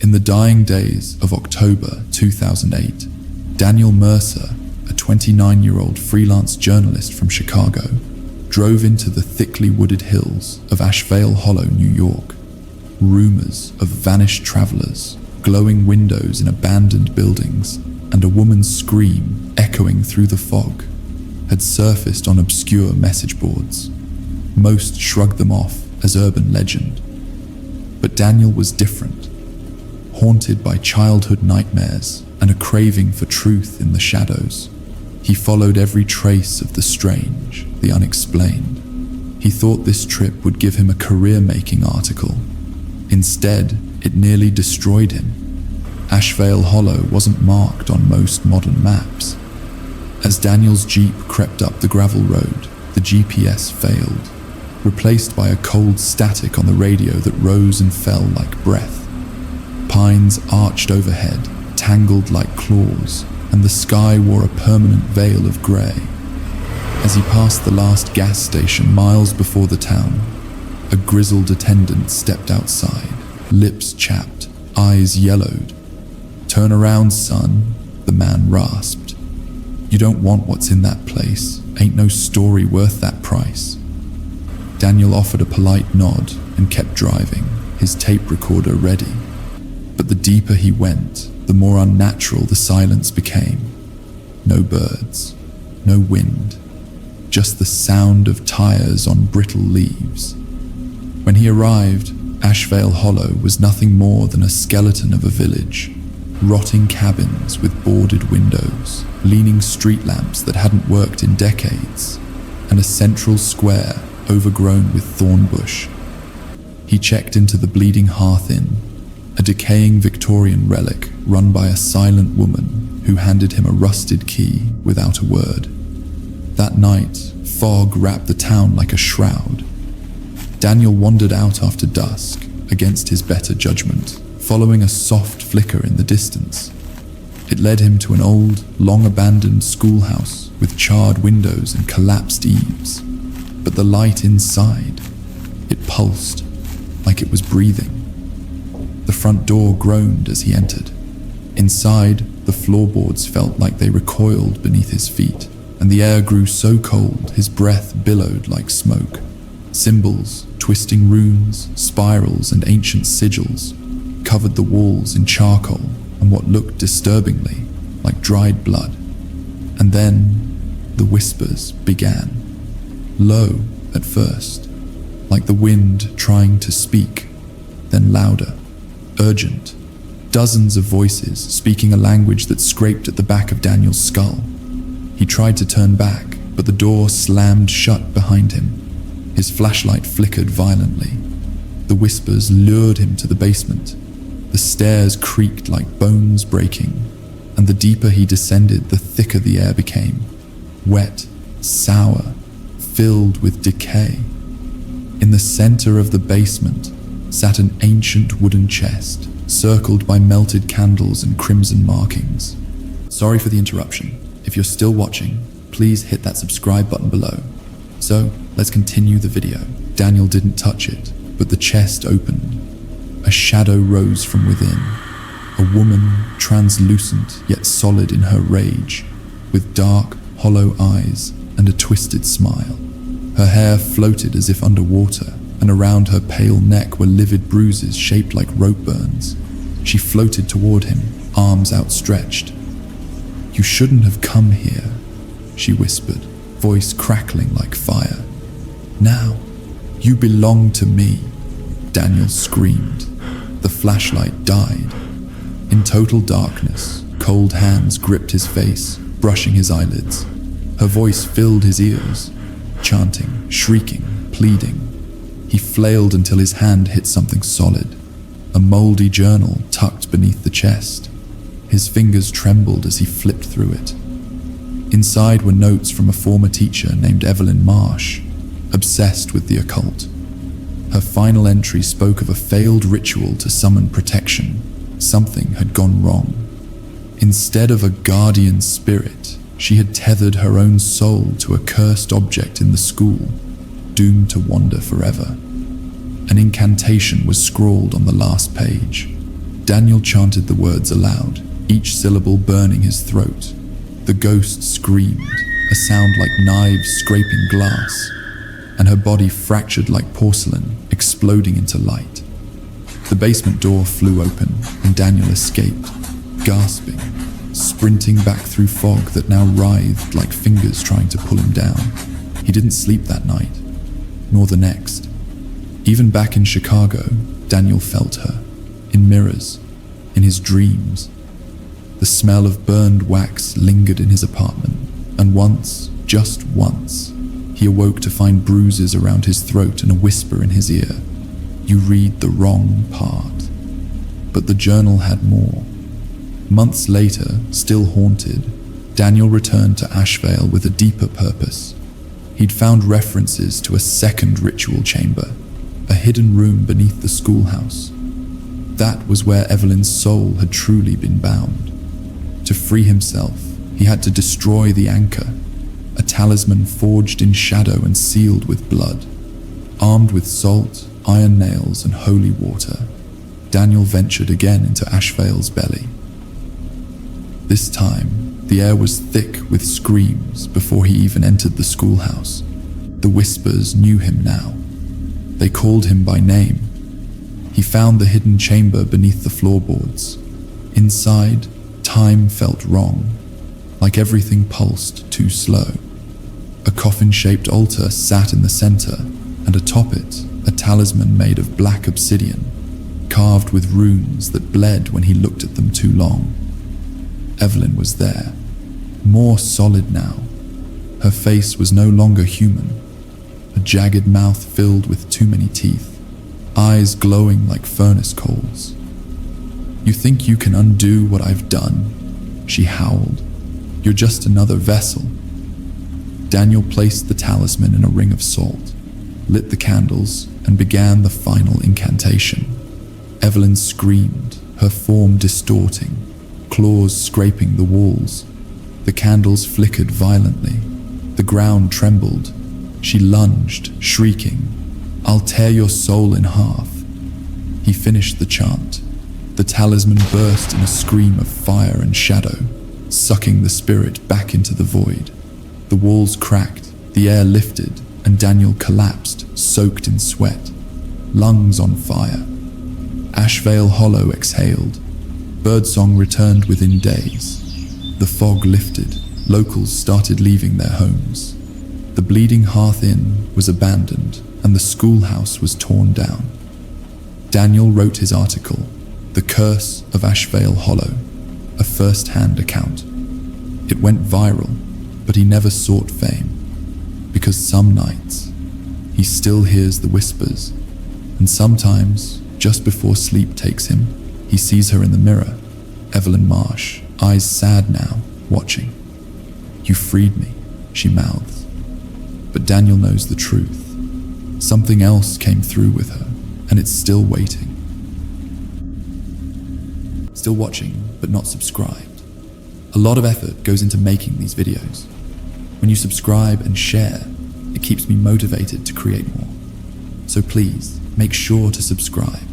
In the dying days of October 2008, Daniel Mercer, a 29-year-old freelance journalist from Chicago, drove into the thickly wooded hills of Ashevale Hollow, New York. Rumors of vanished travelers, glowing windows in abandoned buildings, and a woman's scream echoing through the fog had surfaced on obscure message boards. Most shrugged them off as urban legend. But Daniel was different. Haunted by childhood nightmares and a craving for truth in the shadows, he followed every trace of the strange, the unexplained. He thought this trip would give him a career-making article. Instead, it nearly destroyed him. Ashevale Hollow wasn't marked on most modern maps. As Daniel's Jeep crept up the gravel road, the GPS failed, replaced by a cold static on the radio that rose and fell like breath. Pines arched overhead, tangled like claws, and the sky wore a permanent veil of grey. As he passed the last gas station miles before the town, a grizzled attendant stepped outside, lips chapped, eyes yellowed. "Turn around, son," the man rasped. "You don't want what's in that place. Ain't no story worth that price." Daniel offered a polite nod and kept driving, his tape recorder ready. But the deeper he went, the more unnatural the silence became. No birds, no wind, just the sound of tires on brittle leaves. When he arrived, Ashevale Hollow was nothing more than a skeleton of a village. Rotting cabins with boarded windows, leaning street lamps that hadn't worked in decades, and a central square overgrown with thorn bush. He checked into the Bleeding Hearth Inn, a decaying Victorian relic run by a silent woman who handed him a rusted key without a word. That night, fog wrapped the town like a shroud. Daniel wandered out after dusk, against his better judgment, following a soft flicker in the distance. It led him to an old, long-abandoned schoolhouse with charred windows and collapsed eaves. But the light inside, it pulsed, like it was breathing. The front door groaned as he entered. Inside, the floorboards felt like they recoiled beneath his feet, and the air grew so cold his breath billowed like smoke. Symbols, twisting runes, spirals, and ancient sigils covered the walls in charcoal and what looked disturbingly like dried blood. And then the whispers began. Low at first, like the wind trying to speak, then louder, urgent. Dozens of voices speaking a language that scraped at the back of Daniel's skull. He tried to turn back, but the door slammed shut behind him. His flashlight flickered violently. The whispers lured him to the basement. The stairs creaked like bones breaking, and the deeper he descended, the thicker the air became. Wet, sour, filled with decay. In the center of the basement sat an ancient wooden chest, circled by melted candles and crimson markings. Sorry for the interruption. If you're still watching, please hit that subscribe button below. So, let's continue the video. Daniel didn't touch it, but the chest opened. A shadow rose from within. A woman, translucent yet solid in her rage, with dark, hollow eyes and a twisted smile. Her hair floated as if underwater, and around her pale neck were livid bruises shaped like rope burns. She floated toward him, arms outstretched. "You shouldn't have come here," she whispered, voice crackling like fire. "Now, you belong to me," Daniel screamed. The flashlight died. In total darkness, cold hands gripped his face, brushing his eyelids. Her voice filled his ears, chanting, shrieking, pleading. He flailed until his hand hit something solid, a moldy journal tucked beneath the chest. His fingers trembled as he flipped through it. Inside were notes from a former teacher named Evelyn Marsh, obsessed with the occult. Her final entry spoke of a failed ritual to summon protection. Something had gone wrong. Instead of a guardian spirit, she had tethered her own soul to a cursed object in the school, doomed to wander forever. An incantation was scrawled on the last page. Daniel chanted the words aloud, each syllable burning his throat. The ghost screamed, a sound like knives scraping glass, and her body fractured like porcelain, exploding into light. The basement door flew open, and Daniel escaped, gasping, sprinting back through fog that now writhed like fingers trying to pull him down. He didn't sleep that night, nor the next. Even back in Chicago, Daniel felt her, in mirrors, in his dreams. The smell of burned wax lingered in his apartment, and once, just once, he awoke to find bruises around his throat and a whisper in his ear. You read the wrong part. But the journal had more. Months later, still haunted, Daniel returned to Ashevale with a deeper purpose. He'd found references to a second ritual chamber, a hidden room beneath the schoolhouse. That was where Evelyn's soul had truly been bound. To free himself, he had to destroy the anchor, a talisman forged in shadow and sealed with blood. Armed with salt, iron nails, and holy water, Daniel ventured again into Ashevale's belly. This time, the air was thick with screams before he even entered the schoolhouse. The whispers knew him now. They called him by name. He found the hidden chamber beneath the floorboards. Inside, time felt wrong, like everything pulsed too slow. A coffin-shaped altar sat in the center, and atop it, a talisman made of black obsidian, carved with runes that bled when he looked at them too long. Evelyn was there, more solid now. Her face was no longer human, a jagged mouth filled with too many teeth, eyes glowing like furnace coals. You think you can undo what I've done? She howled. You're just another vessel. Daniel placed the talisman in a ring of salt, lit the candles, and began the final incantation. Evelyn screamed, her form distorting, claws scraping the walls. The candles flickered violently. The ground trembled. She lunged, shrieking, I'll tear your soul in half. He finished the chant. The talisman burst in a scream of fire and shadow, sucking the spirit back into the void. The walls cracked, the air lifted, and Daniel collapsed, soaked in sweat, lungs on fire. Ashevale Hollow exhaled. Birdsong returned within days. The fog lifted. Locals started leaving their homes. The Bleeding Hearth Inn was abandoned, and the schoolhouse was torn down. Daniel wrote his article, The Curse of Ashevale Hollow, a first-hand account. It went viral, but he never sought fame, because some nights, he still hears the whispers, and sometimes, just before sleep takes him, he sees her in the mirror, Evelyn Marsh, eyes sad now, watching. You freed me, she mouths. But Daniel knows the truth. Something else came through with her, and it's still waiting. Still watching, but not subscribed. A lot of effort goes into making these videos. When you subscribe and share, it keeps me motivated to create more. So please, make sure to subscribe.